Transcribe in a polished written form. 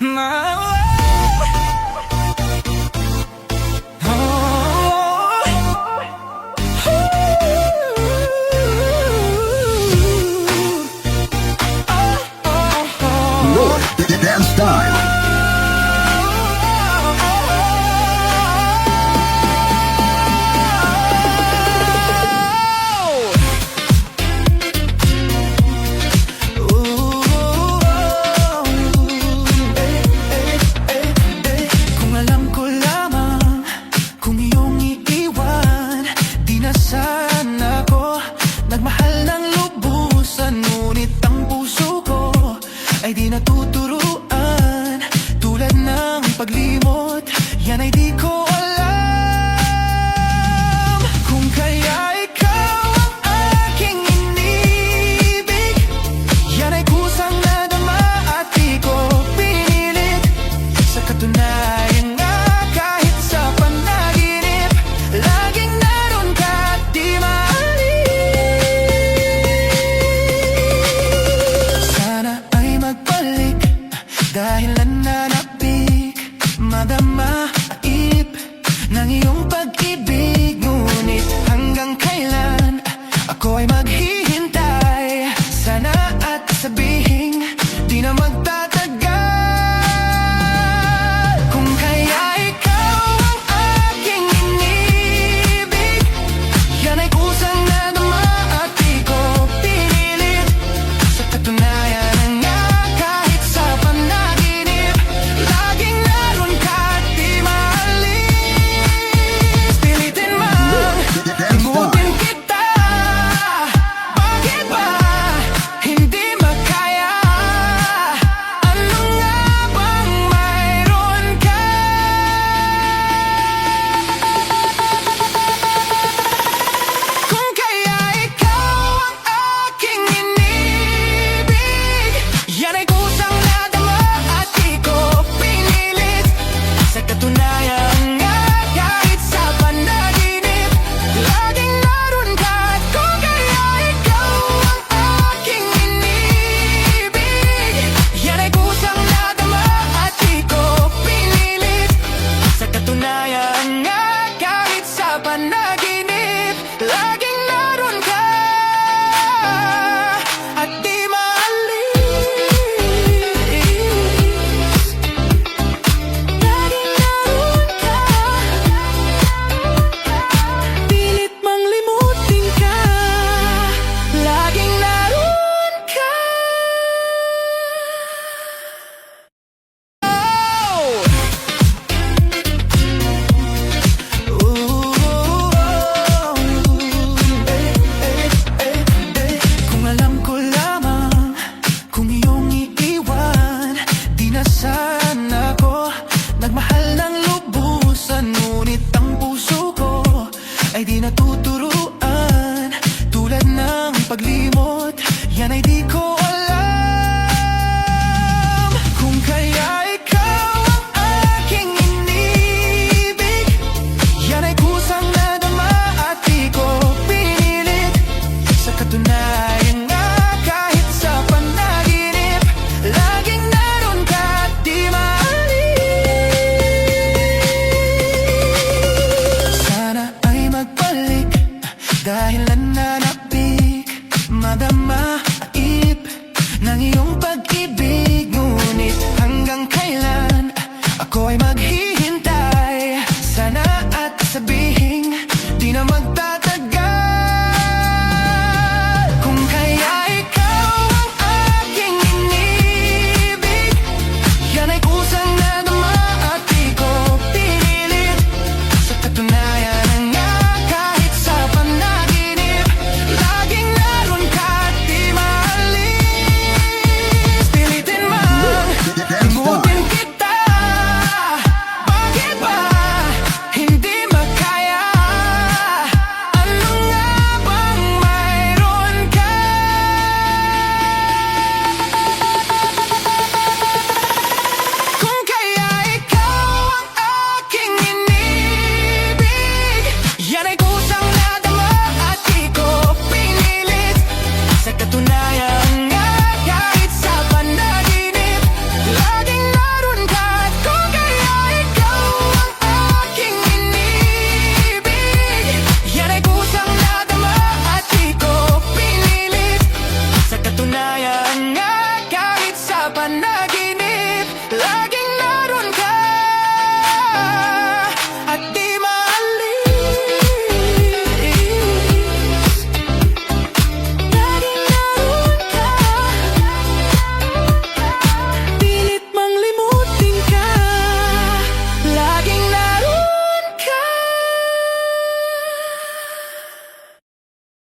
Lord, the dance style. Kung alam ko lamang, kung iyong iiwan, di na sana ako nagmahal ng lubusan. Ngunit ang puso ko ay di natuturuan. Tulad ng paglimot, yan ay di ko alam. Kung kaya ikaw ang aking inibig, yan ay kusang nadama at di ko pinilit. Sa katunayan nga, kahit sa panaginip, laging naroon ka at di maalis. Sana ay magbalik, dahil nananapik, madama maip ng iyong pag-ibig. Ngunit hanggang kailan ako ay maghihintay?